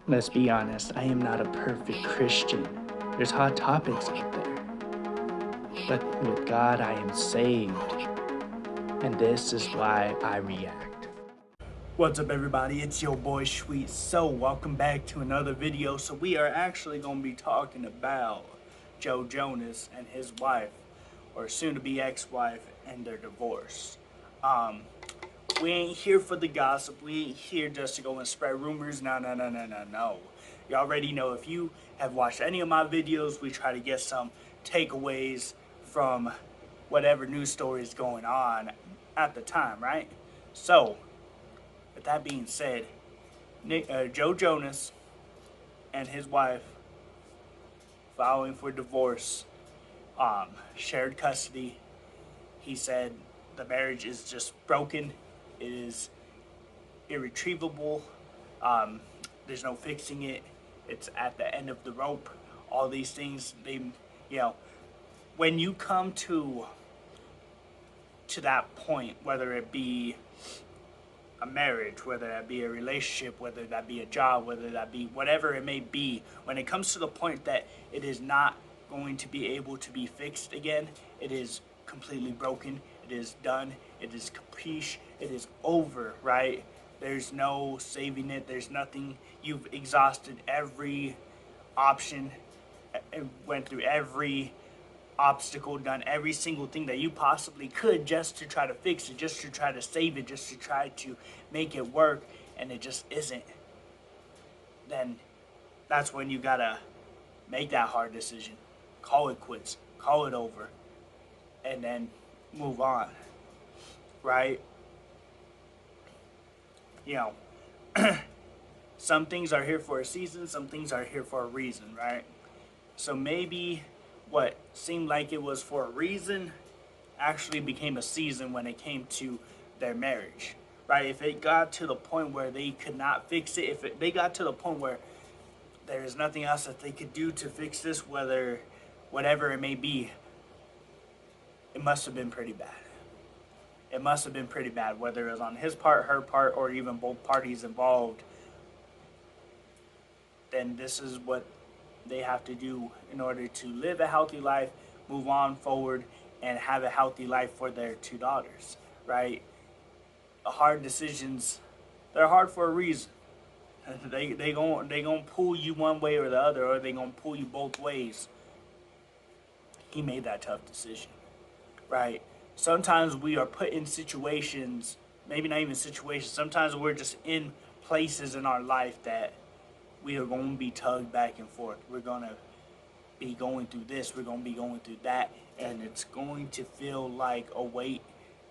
Let's be honest, I am not a perfect Christian. There's hot topics out there. But with God, I am saved. And this is why I react. What's up, everybody? It's your boy Sweet. So welcome back to another video. So we are actually going to be talking about Jonas and his wife, or soon-to-be ex-wife, and their divorce. We ain't here for the gossip. We ain't here just to go and spread rumors. No. You already know, if you have watched any of my videos, we try to get some takeaways from whatever news story is going on at the time, right? So, with that being said, Joe Jonas and his wife filing for divorce, shared custody. He said the marriage is just broken. It is irretrievable. There's no fixing it. It's at the end of the rope. All these things, when you come to that point, whether it be a marriage, whether that be a relationship, whether that be a job, whether that be whatever it may be, when it comes to the point that it is not going to be able to be fixed again, it is completely broken, it is done, it is capiche, it is over, right? There's no saving it, there's nothing. You've exhausted every option, went through every obstacle, done every single thing that you possibly could just to try to fix it, just to try to save it, just to try to make it work, and it just isn't. Then that's when you gotta make that hard decision. Call it quits, call it over, and then move on, right? Some things are here for a season, some things are here for a reason, right? So maybe what seemed like it was for a reason actually became a season when it came to their marriage, right? If it got to the point where they could not fix it, if they got to the point where there is nothing else that they could do to fix this, whatever it may be, it must have been pretty bad. It must have been pretty bad, whether it was on his part, her part, or even both parties involved. Then this is what they have to do in order to live a healthy life, move on forward, and have a healthy life for their two daughters, right? Hard decisions, they're hard for a reason. They gonna pull you one way or the other, or they gonna pull you both ways. He made that tough decision, right? Sometimes we are put in situations, maybe not even situations, sometimes we're just in places in our life that we are going to be tugged back and forth. We're going to be going through this, we're going to be going through that, and it's going to feel like a weight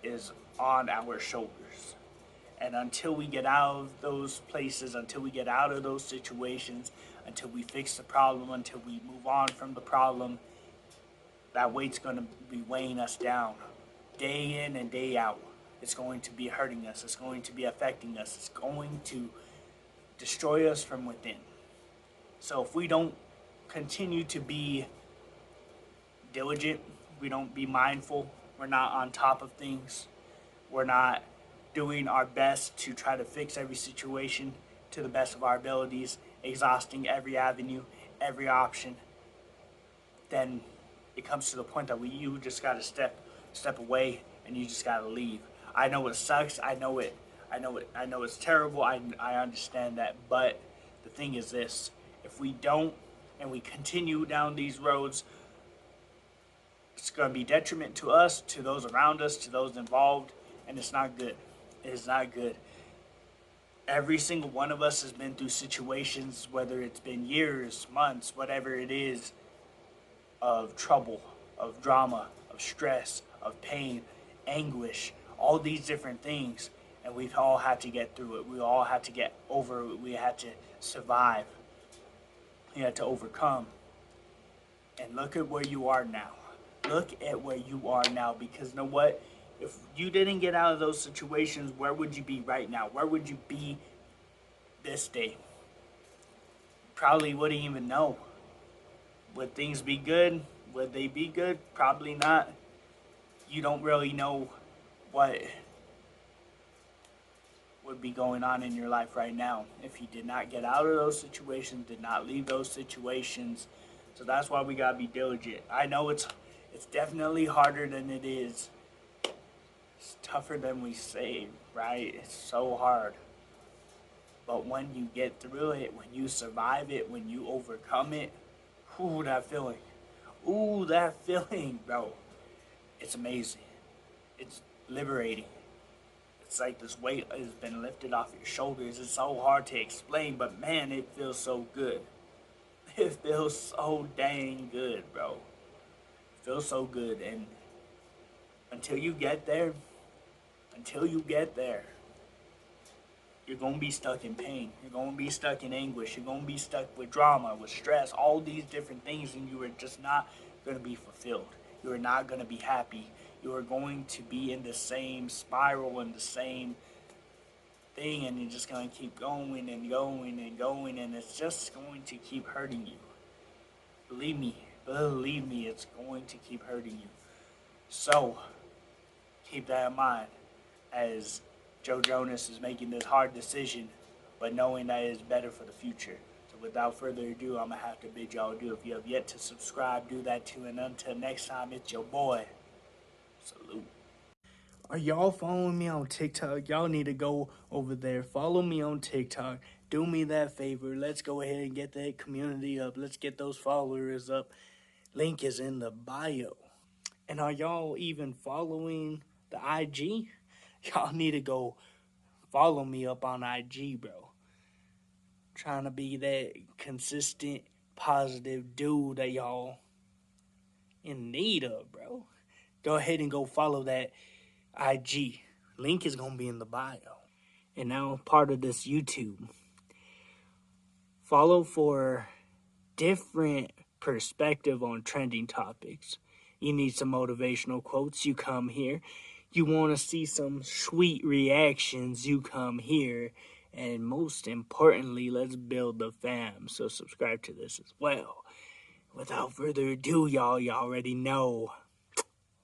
is on our shoulders. And until we get out of those places, until we get out of those situations, until we fix the problem, until we move on from the problem, that weight's going to be weighing us down day in and day out. It's going to be hurting us. It's going to be affecting us. It's going to destroy us from within. So if we don't continue to be diligent, we don't be mindful, we're not on top of things, we're not doing our best to try to fix every situation to the best of our abilities, exhausting every avenue, every option, then it comes to the point that you just got to step away, and you just got to leave. I know it sucks. I know it's terrible. I understand that. But the thing is this: if we don't, and we continue down these roads, it's going to be detriment to us, to those around us, to those involved, and it's not good. It is not good. Every single one of us has been through situations, whether it's been years, months, whatever it is, of trouble, of drama, of stress, of pain, anguish, all these different things. And we've all had to get through it. We all had to get over it. We had to survive. We had to overcome. And look at where you are now. Look at where you are now, because you know what? If you didn't get out of those situations, where would you be right now? Where would you be this day? Probably wouldn't even know. Would things be good? Would they be good? Probably not. You don't really know what would be going on in your life right now if you did not get out of those situations, did not leave those situations. So that's why we gotta be diligent. I know it's definitely harder than it is. It's tougher than we say, right? It's so hard. But when you get through it, when you survive it, when you overcome it, ooh, that feeling. Ooh, that feeling, bro. It's amazing. It's liberating. It's like this weight has been lifted off your shoulders. It's so hard to explain, but man, it feels so good. It feels so dang good, bro. It feels so good. And until you get there, until you get there, you're going to be stuck in pain. You're going to be stuck in anguish. You're going to be stuck with drama, with stress, all these different things, and you are just not going to be fulfilled. You are not going to be happy. You are going to be in the same spiral and the same thing, and you're just going to keep going and going and going, and it's just going to keep hurting you. Believe me, it's going to keep hurting you. So, keep that in mind as Joe Jonas is making this hard decision, but knowing that it is better for the future. So without further ado, I'm going to have to bid y'all adieu. If you have yet to subscribe, do that too. And until next time, it's your boy. Salute. Are y'all following me on TikTok? Y'all need to go over there. Follow me on TikTok. Do me that favor. Let's go ahead and get that community up. Let's get those followers up. Link is in the bio. And are y'all even following the IG? Y'all need to go follow me up on IG, bro. Trying to be that consistent, positive dude that y'all in need of, bro. Go ahead and go follow that IG. Link is going to be in the bio. And now part of this YouTube. Follow for different perspective on trending topics. You need some motivational quotes, you come here. You want to see some sweet reactions, you come here. And most importantly, let's build the fam. So subscribe to this as well. Without further ado, y'all, you already know.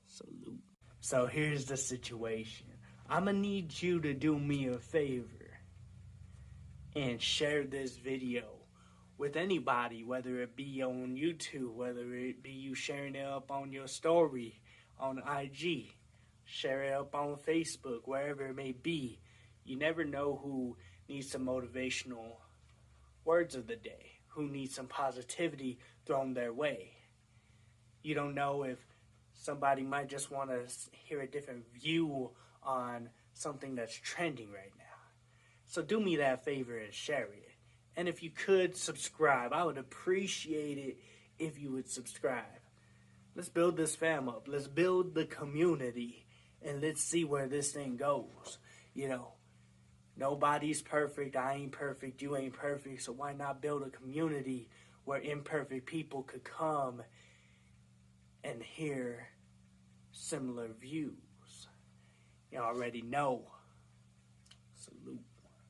Salute. So here's the situation. I'm going to need you to do me a favor and share this video with anybody, whether it be on YouTube, whether it be you sharing it up on your story on IG, share it up on Facebook, wherever it may be. You never know who needs some motivational words of the day, who needs some positivity thrown their way. You don't know if somebody might just want to hear a different view on something that's trending right now. So do me that favor and share it. And if you could subscribe, I would appreciate it if you would subscribe. Let's build this fam up. Let's build the community. And let's see where this thing goes. You know, nobody's perfect. I ain't perfect. You ain't perfect. So why not build a community where imperfect people could come and hear similar views? You already know. Salute.